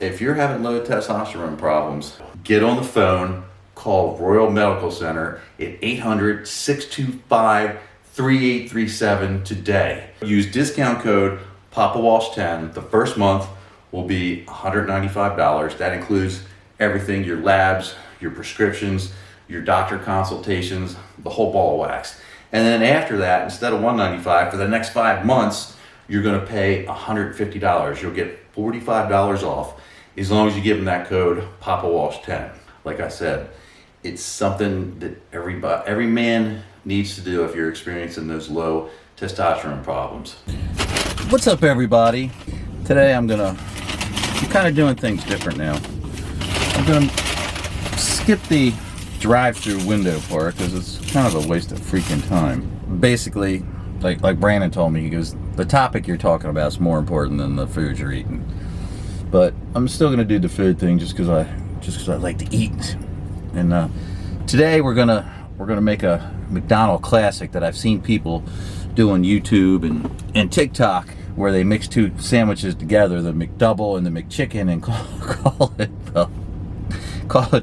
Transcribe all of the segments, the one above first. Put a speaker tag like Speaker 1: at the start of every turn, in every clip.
Speaker 1: If you're having low testosterone problems, get on the phone, call Royal Medical Center at 800-625-3837 today. Use discount code Papa Walsh 10. The first month will be $195. That includes everything, your labs, your prescriptions, your doctor consultations, the whole ball of wax. And then after that, instead of $195 for the next 5 months, you're going to pay $150. You'll get $45 off as long as you give them that code Papa Walsh 10. Like I said, it's something that every man needs to do if you're experiencing those low testosterone problems. What's up, everybody? Today I'm kind of doing things different now. I'm gonna skip the drive-through window part because it's kind of a waste of freaking time. Basically, like Brandon told me, he goes, the topic you're talking about is more important than the food you're eating. But I'm still gonna do the food thing just because I like to eat. And today we're gonna make a McDonald's classic that I've seen people do on YouTube and TikTok, where they mix two sandwiches together, the McDouble and the McChicken, and call it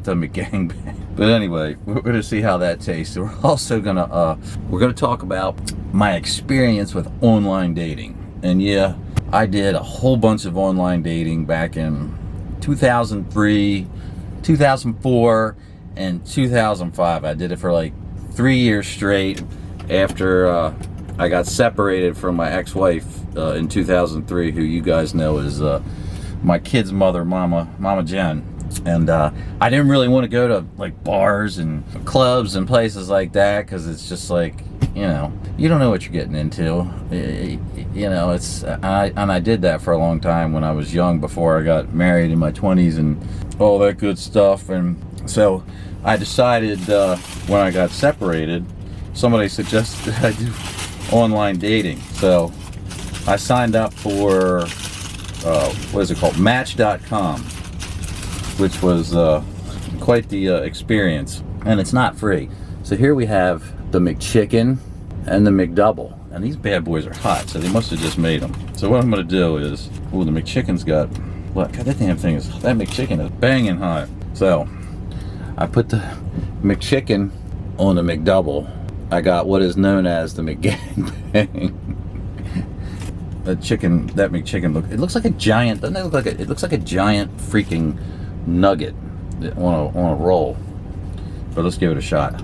Speaker 1: the McGangbang. But anyway, we're gonna see how that tastes. We're also gonna talk about my experience with online dating. And yeah, I did a whole bunch of online dating back in 2003, 2004, and 2005. I did it for like 3 years straight after I got separated from my ex-wife in 2003, who you guys know is my kid's mother, Mama Jen. And I didn't really want to go to like bars and clubs and places like that because it's just like, you know, you don't know what you're getting into. You know, I did that for a long time when I was young, before I got married in my 20s and all that good stuff. And so I decided when I got separated, somebody suggested I do online dating. So I signed up for what is it called, Match.com, which was quite the experience, and it's not free. So here we have the McChicken and the McDouble, and these bad boys are hot, so they must have just made them. So what I'm gonna do is, oh, the McChicken's got, what, God, that McChicken is banging hot. So I put the McChicken on the McDouble. I got what is known as the McGangbang. That McChicken, it looks like a giant, doesn't it look like it looks like a giant freaking nugget on a roll. But let's give it a shot.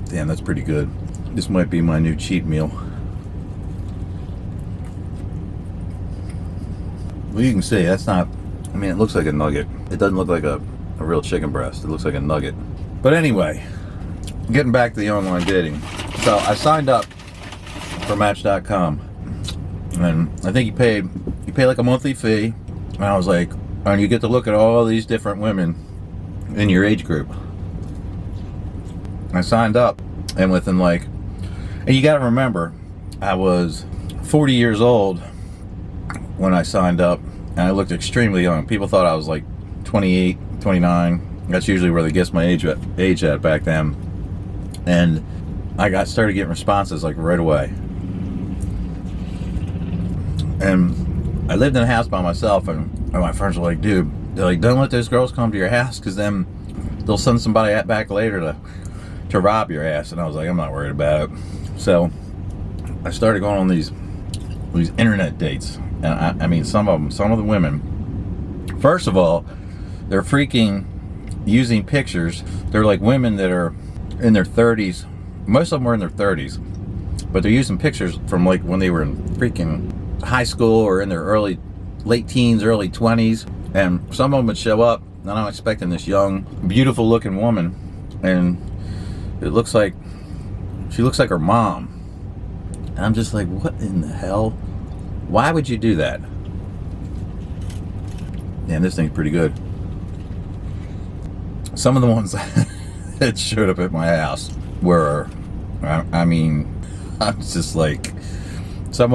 Speaker 1: Damn, that's pretty good. This might be my new cheat meal. Well, you can see that's not, I mean, it looks like a nugget. It doesn't look like a real chicken breast. It looks like a nugget. But anyway, getting back to the online dating. So I signed up for Match.com, and I think you pay like a monthly fee, and I was like, and you get to look at all these different women in your age group. I signed up, and within like, and you got to remember, I was 40 years old when I signed up, and I looked extremely young. People thought I was like 28, 29. That's usually where they guessed my age at back then. And I started getting responses like right away. And I lived in a house by myself, and my friends were like, dude, they're like, don't let those girls come to your house, because then they'll send somebody back later to rob your ass. And I was like, I'm not worried about it. So I started going on these internet dates. And I mean, some of the women, first of all, they're freaking using pictures. They're like women that are in their 30s. Most of them are in their 30s, but they're using pictures from like when they were in freaking high school or in their late teens, early 20s. And some of them would show up, and I'm expecting this young, beautiful looking woman, and she looks like her mom. And I'm just like, what in the hell? Why would you do that? Man, this thing's pretty good. Some of the ones that showed up at my house were, I mean, I'm just like, most of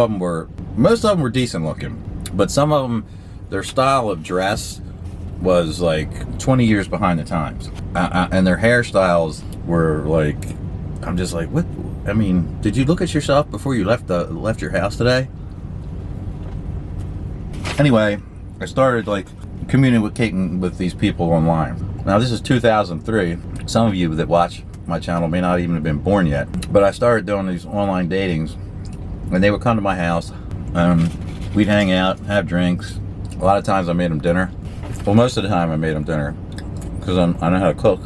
Speaker 1: them were decent looking, but some of them, their style of dress was like 20 years behind the times. And their hairstyles,
Speaker 2: were like, I'm just like, what? I mean, did you look at yourself before you left your house today? Anyway, I started like communicating with these people online. Now this is 2003. Some of you that watch my channel may not even have been born yet, but I started doing these online datings, and they would come to my house, and we'd hang out, have drinks. A lot of times I made them dinner. Well, most of the time I made them dinner because I know how to cook.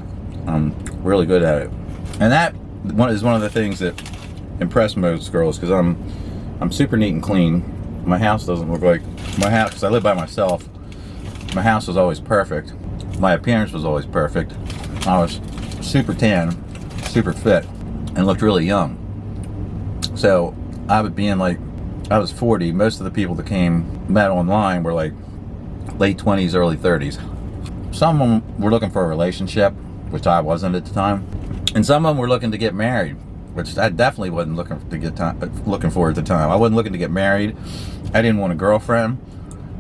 Speaker 2: I'm really good at it, and that is one of the things that impress most girls, because I'm super neat and clean. My house doesn't look like my house because I live by myself. My house was always perfect. My appearance was always perfect. I was super tan, super fit, and looked really young. So I would be in like, I was 40. Most of the people that met online were like late 20s, early 30s. Some of them were looking for a relationship, which I wasn't at the time. And some of them were looking to get married, which I definitely wasn't looking for at the time. I wasn't looking to get married. I didn't want a girlfriend.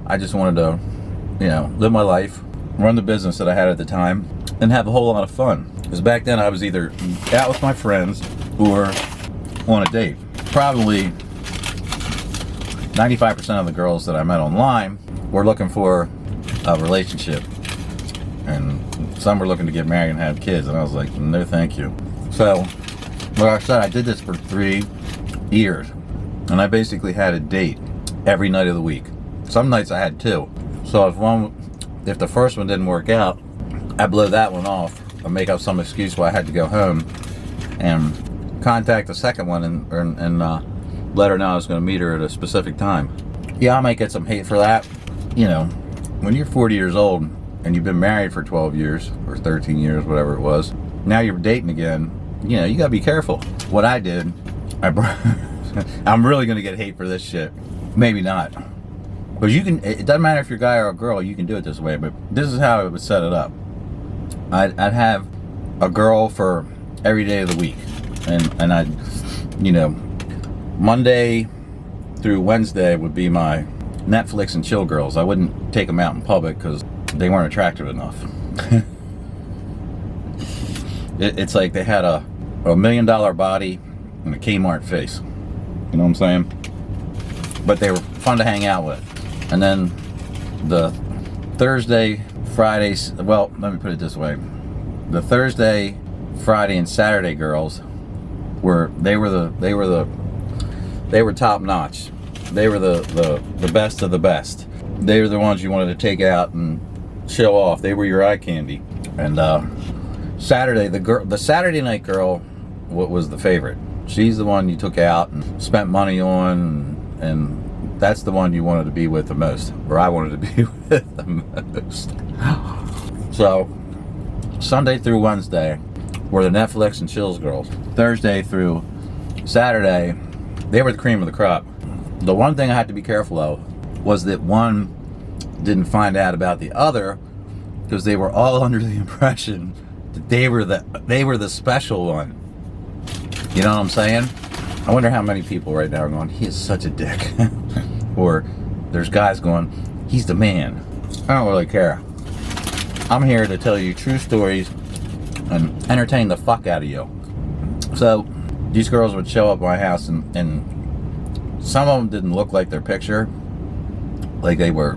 Speaker 2: I just wanted to, live my life, run the business that I had at the time, and have a whole lot of fun. Because back then I was either out with my friends or on a date. Probably 95% of the girls that I met online were looking for a relationship, and some were looking to get married and have kids, and I was like, no thank you. So like I said, I did this for 3 years, and I basically had a date every night of the week. Some nights I had 2. So if the first one didn't work out, I blow that one off and make up some excuse why I had to go home and contact the second one and let her know I was going to meet her at a specific time. Yeah, I might get some hate for that. When you're 40 years old and you've been married for 12 years or 13 years, whatever it was, now you're dating again, you got to be careful. What I did, I'm really going to get hate for this shit. Maybe not. Because it doesn't matter if you're a guy or a girl, you can do it this way, but this is how I would set it up. I'd have a girl for every day of the week. And I'd, Monday through Wednesday would be my Netflix and chill girls. I wouldn't take them out in public because they weren't attractive enough. It's like they had a $1 million body and a Kmart face. You know what I'm saying? But they were fun to hang out with. And then the Thursday, Fridays, well, let me put it this way. The Thursday, Friday, and Saturday girls were top notch. They were the best of the best. They were the ones you wanted to take out and show off. They were your eye candy. And Saturday, the Saturday night girl was the favorite. She's the one you took out and spent money on, and that's the one you wanted to be with the most, or I wanted to be with the most. So Sunday through Wednesday were the Netflix and chills girls. Thursday through Saturday, they were the cream of the crop. The one thing I had to be careful of was that one didn't find out about the other, because they were all under the impression that they were the special one. You know what I'm saying? I wonder how many people right now are going, he is such a dick. Or there's guys going, he's the man. I don't really care. I'm here to tell you true stories and entertain the fuck out of you. So these girls would show up at my house, and some of them didn't look like their picture, like they were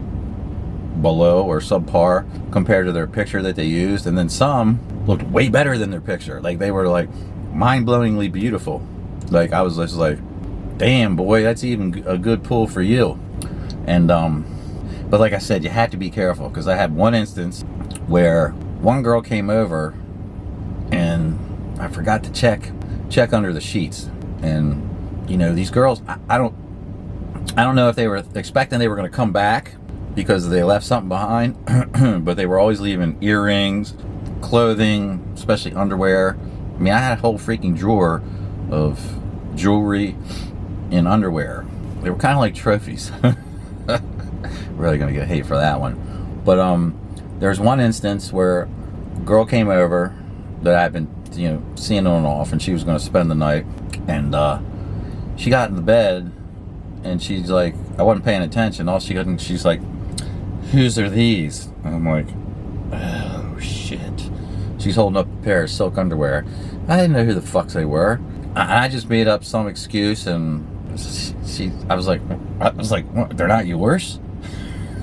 Speaker 2: below or subpar compared to their picture that they used, and then some looked way better than their picture. Like they were like mind-blowingly beautiful. Like I was just like, damn boy, that's even a good pull for you. And but like I said, you had to be careful, because I had one instance where one girl came over and I forgot to check under the sheets. And these girls, I don't know if they were expecting they were going to come back because they left something behind, but they were always leaving earrings, clothing, especially underwear. I mean, I had a whole freaking drawer of jewelry and underwear. They were kind of like trophies. Really gonna get hate for that one. But there's one instance where a girl came over that I've been seeing on and off, and she was going to spend the night, and she got in the bed, and she's like, I wasn't paying attention. All she got, and she's like, whose are these? And I'm like, oh shit. She's holding up a pair of silk underwear, I didn't know who the fuck they were. I just made up some excuse, and I was like, what, they're not yours?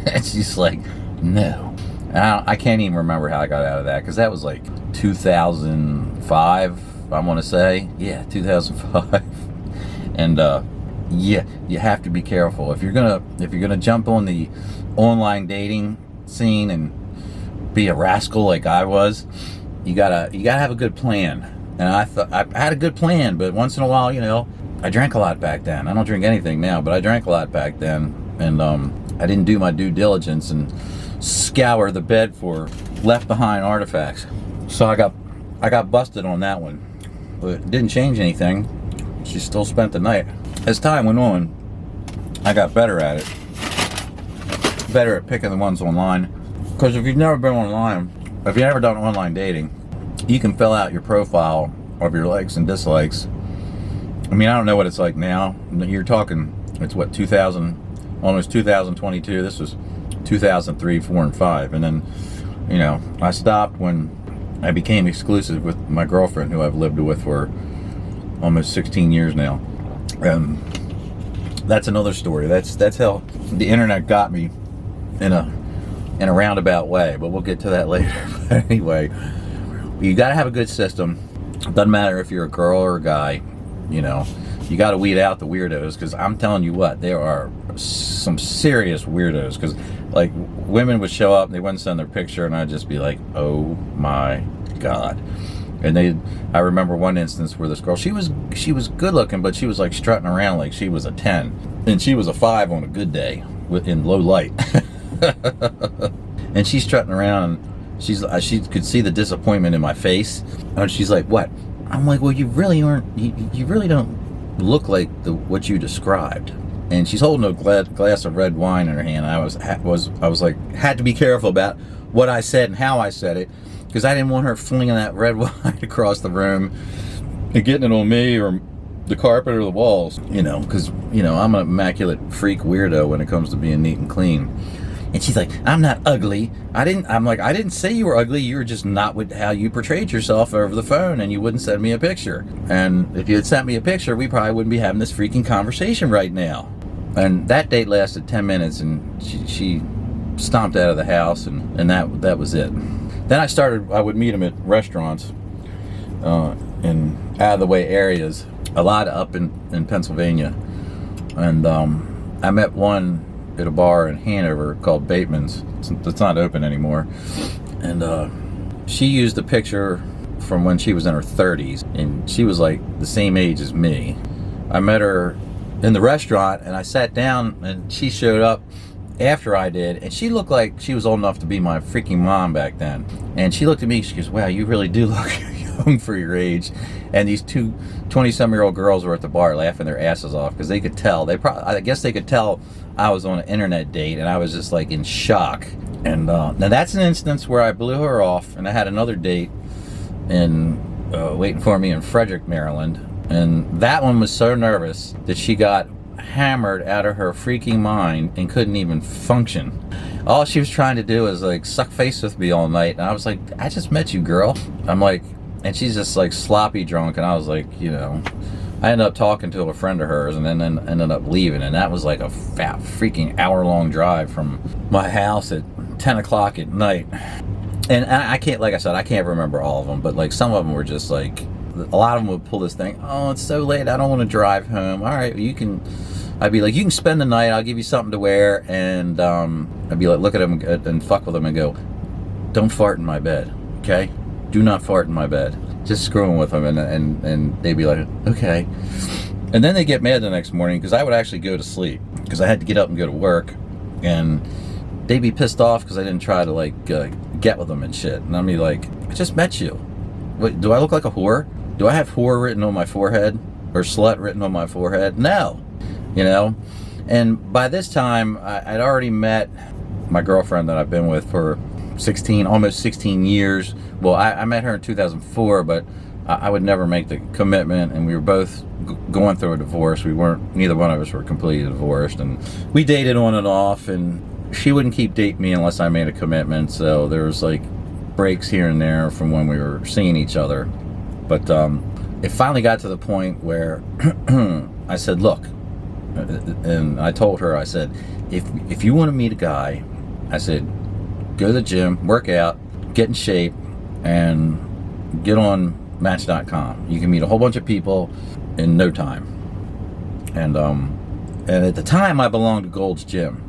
Speaker 2: And she's like, no. And I can't even remember how I got out of that, because that was like 2005, I want to say. Yeah, 2005. And yeah, you have to be careful if you're gonna jump on the online dating scene and be a rascal like I was. You gotta have a good plan. And I thought I had a good plan, but once in a while, I drank a lot back then. I don't drink anything now, but I drank a lot back then, and I didn't do my due diligence and scour the bed for left behind artifacts. So I got busted on that one, but it didn't change anything. She still spent the night. As time went on, I got better at it. Better at picking the ones online. Because if you've never been online, if you've never done online dating, you can fill out your profile of your likes and dislikes. I mean, I don't know what it's like now. You're talking, it's what, 2000, almost 2022. This was 2003, 4, and 5. And then, I stopped when I became exclusive with my girlfriend, who I've lived with for almost 16 years now. That's another story. That's how the internet got me in a roundabout way, but we'll get to that later. But anyway, you got to have a good system. It doesn't matter if you're a girl or a guy. You got to weed out the weirdos, because I'm telling you what, there are some serious weirdos. Because like, women would show up and they wouldn't send their picture, and I'd just be like, oh my god. And I remember one instance where this girl, she was good looking, but she was like strutting around like she was a 10, and she was a 5 on a good day in low light. And she's strutting around, and she could see the disappointment in my face, and she's like, what? I'm like, well, you really don't look like what you described. And she's holding a glass of red wine in her hand. I was like, had to be careful about what I said and how I said it, because I didn't want her flinging that red wine across the room and getting it on me or the carpet or the walls, because I'm an immaculate freak weirdo when it comes to being neat and clean. And she's like, I'm not ugly. I'm like, I didn't say you were ugly. You were just not with how you portrayed yourself over the phone, and you wouldn't send me a picture. And if you had sent me a picture, we probably wouldn't be having this freaking conversation right now. And that date lasted 10 minutes, and she stomped out of the house, and that was it. Then I would meet him at restaurants in out of the way areas, a lot up in Pennsylvania. And I met one at a bar in Hanover called Bateman's. It's not open anymore. And she used a picture from when she was in her 30s, and she was like the same age as me. I met her in the restaurant, and I sat down, and she showed up after I did, and she looked like she was old enough to be my freaking mom back then. And she looked at me, she goes, wow, you really do look young for your age. And these two 20-some-year-old girls were at the bar laughing their asses off, because they could tell, I guess they could tell I was on an internet date, and I was just like in shock. And now that's an instance where I blew her off, and I had another date waiting for me in Frederick, Maryland. And that one was so nervous that she got hammered out of her freaking mind and couldn't even function. All she was trying to do was like suck face with me all night, and I was like, I just met you, girl. I'm like, and she's just like sloppy drunk, and I was like, I ended up talking to a friend of hers, and then ended up leaving, and that was like a fat freaking hour-long drive from my house at 10 o'clock at night. And I can't, like I said, I can't remember all of them, but like some of them were just like, a lot of them would pull this thing, oh, it's so late, I don't want to drive home. All right, I'd be like, you can spend the night, I'll give you something to wear. And I'd be like, look at them and fuck with them and go, don't fart in my bed, okay? Do not fart in my bed. Just screwing with them, and they'd be like, okay. And then they get mad the next morning, because I would actually go to sleep, because I had to get up and go to work, and they'd be pissed off because I didn't try to like get with them and shit. And I'd be like, I just met you. Wait, do I look like a whore? Do I have whore written on my forehead, or slut written on my forehead? No. And by this time, I'd already met my girlfriend that I've been with for almost 16 years. Well, I met her in 2004, but I would never make the commitment, and we were both going through a divorce. Neither one of us were completely divorced, and we dated on and off, and she wouldn't keep dating me unless I made a commitment, so there was like breaks here and there from when we were seeing each other. But it finally got to the point where I said, look, and I told her, I said, if you want to meet a guy, I said, go to the gym, work out, get in shape, and get on Match.com. You can meet a whole bunch of people in no time. And at the time, I belonged to Gold's Gym.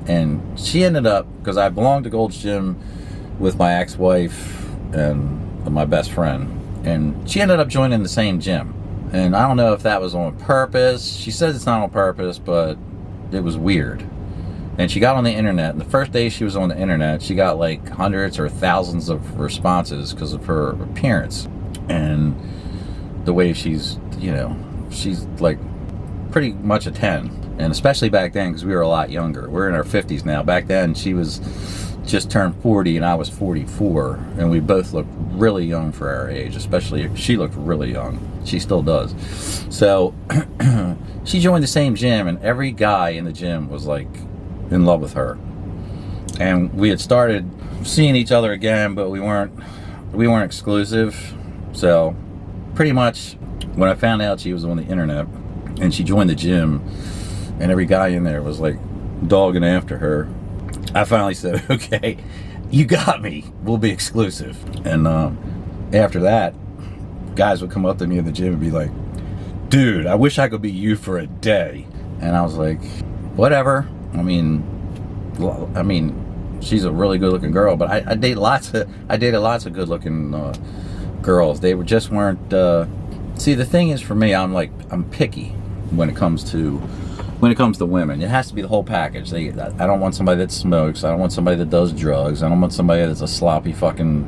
Speaker 2: And she ended up, because I belonged to Gold's Gym with my ex-wife and my best friend. And she ended up joining the same gym. And I don't know if that was on purpose. She says it's not on purpose, but it was weird. And she got on the internet, and the first day she was on the internet, she got like hundreds or thousands of responses because of her appearance. And the way she's, you know, she's like pretty much a 10. And especially back then, because we were a lot younger. We're in our 50s now. Back then, she was just turned 40 and I was 44, and we both looked really young for our age. Especially she looked really young. She still does. So she joined the same gym, and every guy in the gym was like in love with her. And we had started seeing each other again, but we weren't exclusive. So pretty much when I found out she was on the internet and she joined the gym and every guy in there was like dogging after her, I finally said, okay, you got me, we'll be exclusive. And after that, guys would come up to me in the gym and be like, dude, I wish I could be you for a day. And I was like, whatever. I mean, she's a really good looking girl, but I dated lots of good looking girls. They just weren't, see, the thing is for me, I'm picky when it comes to women. It has to be the whole package. I don't want somebody that smokes. I don't want somebody that does drugs. I don't want somebody that's a sloppy fucking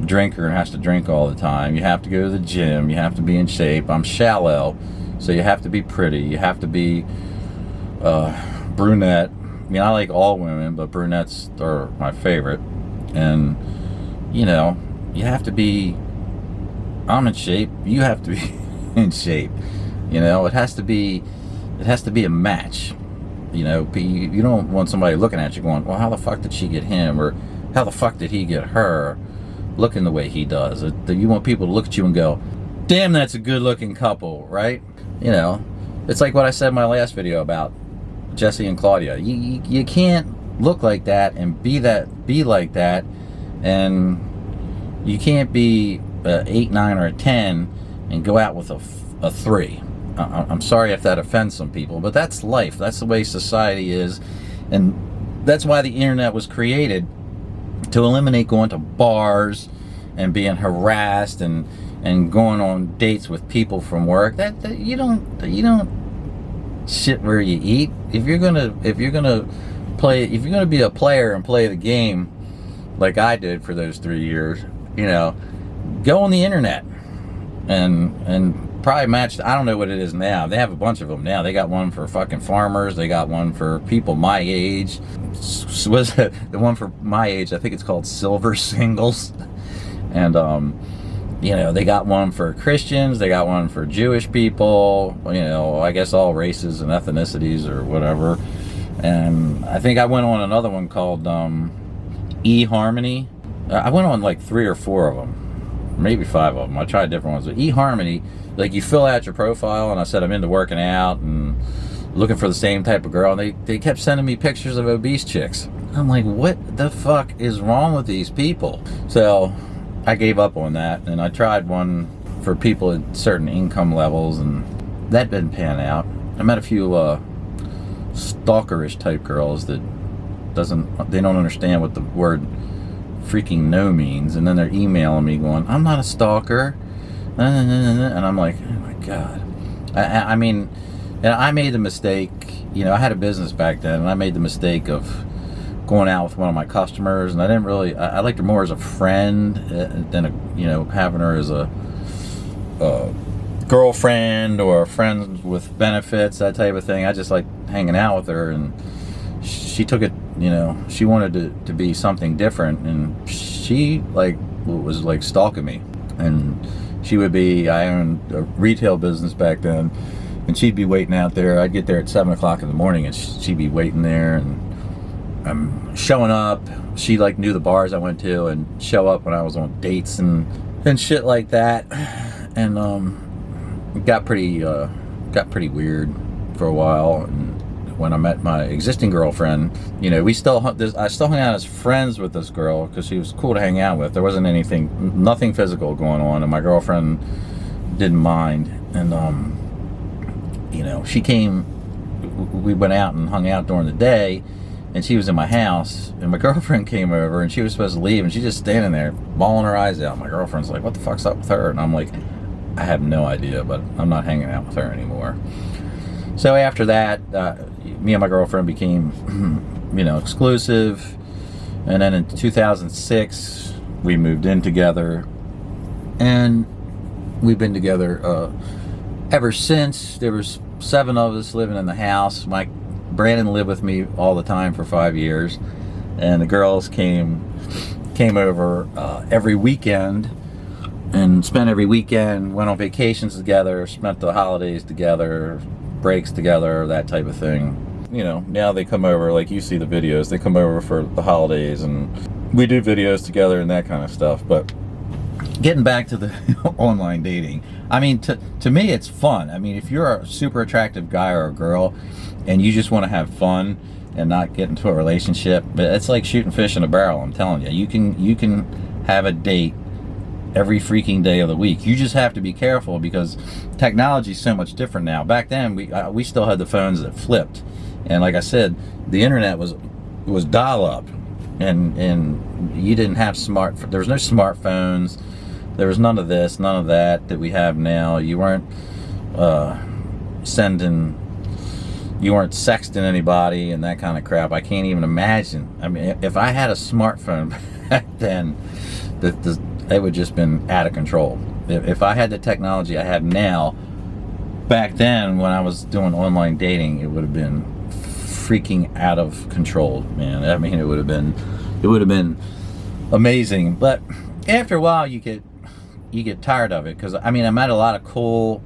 Speaker 2: drinker and has to drink all the time. You have to go to the gym. You have to be in shape. I'm shallow, so you have to be pretty. You have to be brunette. I mean, I like all women, but brunettes are my favorite. And, you know, you have to be, I'm in shape. You have to be in shape. You know, it has to be a match. You know, you don't want somebody looking at you going, well, how the fuck did she get him? Or how the fuck did he get her looking the way he does? You want people to look at you and go, damn, that's a good looking couple, right? You know, it's like what I said in my last video about Jesse and Claudia. You can't look like that and be like that, and you can't be 8, 9, or a 10 and go out with a 3. I'm sorry if that offends some people, but that's life. That's the way society is, and that's why the internet was created, to eliminate going to bars and being harassed and going on dates with people from work. That you don't shit where you eat. If you're gonna be a player and play the game like I did for those 3 years, you know, go on the internet and probably match. I don't know what it is now. They have a bunch of them now. They got one for fucking farmers. They got one for people my age. Was it the one for my age? I think it's called Silver Singles. And you know, they got one for Christians. They got one for Jewish people. You know, I guess all races and ethnicities or whatever. And I think I went on another one called eHarmony. I went on like 3 or 4 of them, maybe 5 of them. I tried different ones. But eHarmony, like, you fill out your profile, and I said I'm into working out and looking for the same type of girl, and they kept sending me pictures of obese chicks. I'm like, what the fuck is wrong with these people? So I gave up on that, and I tried one for people at certain income levels, and that didn't pan out. I met a few stalkerish type girls that they don't understand what the word freaking no means, and then they're emailing me going, I'm not a stalker, and I'm like, oh my god. I mean, and I made the mistake, you know, I had a business back then, and I made the mistake of going out with one of my customers, and I liked her more as a friend than you know, having her as a girlfriend or a friend with benefits, that type of thing. I just like hanging out with her, and she took it, you know, she wanted to be something different, and she like was like stalking me. And I owned a retail business back then, and she'd be waiting out there. I'd get there at 7 o'clock in the morning, and she'd be waiting there, and I'm showing up. She like knew the bars I went to and show up when I was on dates and and shit like that. And it got pretty weird for a while. And when I met my existing girlfriend, you know, I still hung out as friends with this girl because she was cool to hang out with. There wasn't nothing physical going on, and my girlfriend didn't mind. And you know, she came, we went out and hung out during the day, and she was in my house, and my girlfriend came over, and she was supposed to leave, and she's just standing there bawling her eyes out. My girlfriend's like, what the fuck's up with her? And I'm like, I have no idea, but I'm not hanging out with her anymore. So after that, me and my girlfriend became, you know, exclusive. And then in 2006, we moved in together. And we've been together ever since. There was 7 of us living in the house. Brandon lived with me all the time for 5 years. And the girls came over every weekend. And spent every weekend, went on vacations together, spent the holidays together, breaks together, that type of thing. You know, now they come over, like you see the videos, they come over for the holidays and we do videos together and that kind of stuff. But getting back to the online dating, I mean, to me it's fun. I mean, if you're a super attractive guy or a girl and you just want to have fun and not get into a relationship, but it's like shooting fish in a barrel, I'm telling you. You can have a date every freaking day of the week. You just have to be careful because technology is so much different now. Back then, we still had the phones that flipped, and like I said, the internet was dial-up, and you didn't have there was no smartphones. There was none of this, none of that we have now. You weren't you weren't sexting anybody and that kind of crap. I can't even imagine. I mean, if I had a smartphone back then, it would just been out of control. If I had the technology I have now, back then when I was doing online dating, it would have been freaking out of control, man. I mean, it would have been amazing. But after a while, you get tired of it because I mean, I met a lot of cool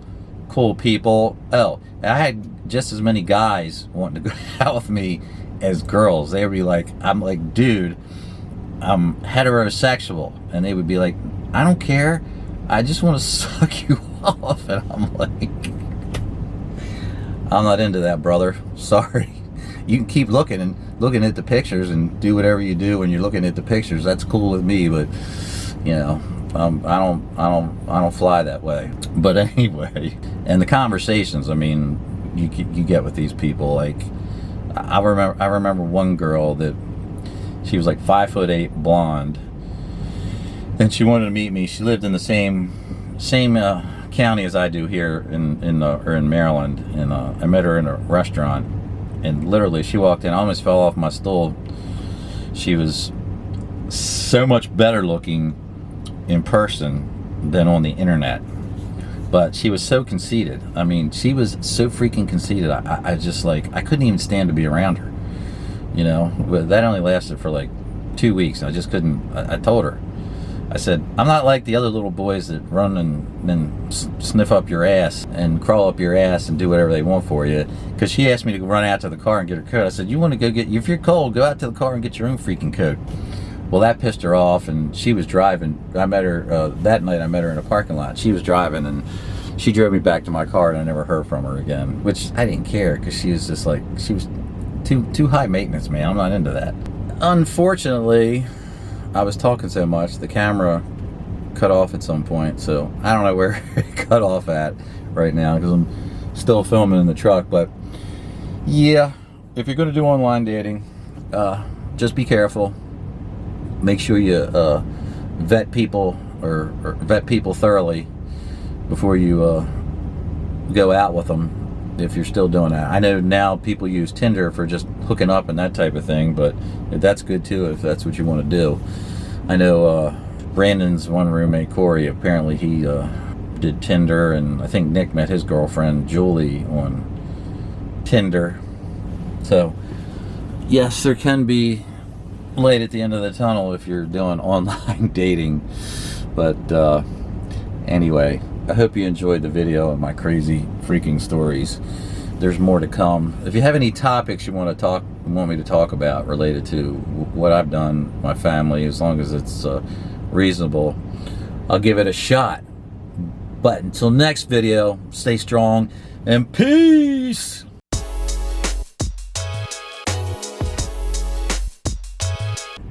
Speaker 2: people. Oh, I had just as many guys wanting to go out with me as girls. They would be like, I'm like, dude, I'm heterosexual, and they would be like, I don't care, I just want to suck you off. And I'm like, I'm not into that, brother, sorry. You can keep looking at the pictures and do whatever you do when you're looking at the pictures. That's cool with me, but you know, I don't fly that way. But anyway, and the conversations, I mean, you get with these people. Like I remember one girl that she was like 5'8", blonde, and she wanted to meet me. She lived in the same county as I do here in Maryland, and I met her in a restaurant, and literally she walked in, I almost fell off my stool. She was so much better looking in person than on the internet, but she was so conceited. I mean, she was so freaking conceited. I just like, I couldn't even stand to be around her. You know, but that only lasted for like 2 weeks. I just couldn't. I told her, I said, I'm not like the other little boys that run and then sniff up your ass and crawl up your ass and do whatever they want for you. Because she asked me to run out to the car and get her coat. I said, you want to go get, if you're cold, go out to the car and get your own freaking coat. Well, that pissed her off, and she was driving. I met her that night. I met her in a parking lot. She was driving, and she drove me back to my car, and I never heard from her again, which I didn't care because she was just like, she was too high maintenance, man. I'm not into that. Unfortunately, I was talking so much, the camera cut off at some point, so I don't know where it cut off at right now because I'm still filming in the truck. But yeah, if you're going to do online dating, just be careful. Make sure you vet people or vet people thoroughly before you go out with them. If you're still doing that, I know now people use Tinder for just hooking up and that type of thing, but that's good too if that's what you want to do. I know Brandon's one roommate, Corey, apparently he did Tinder, and I think Nick met his girlfriend Julie on Tinder. So yes, there can be light at the end of the tunnel if you're doing online dating. But anyway, I hope you enjoyed the video of my crazy freaking stories. There's more to come. If you have any topics you want me to talk about related to what I've done, my family, as long as it's reasonable, I'll give it a shot. But until next video, stay strong and peace.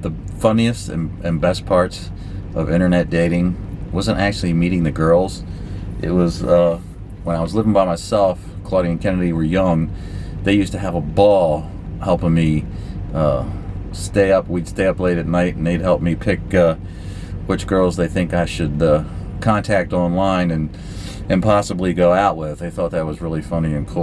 Speaker 2: The funniest and best parts of internet dating wasn't actually meeting the girls. It was when I was living by myself. Claudia and Kennedy were young. They used to have a ball helping me stay up. We'd stay up late at night, and they'd help me pick which girls they think I should contact online and possibly go out with. They thought that was really funny and cool.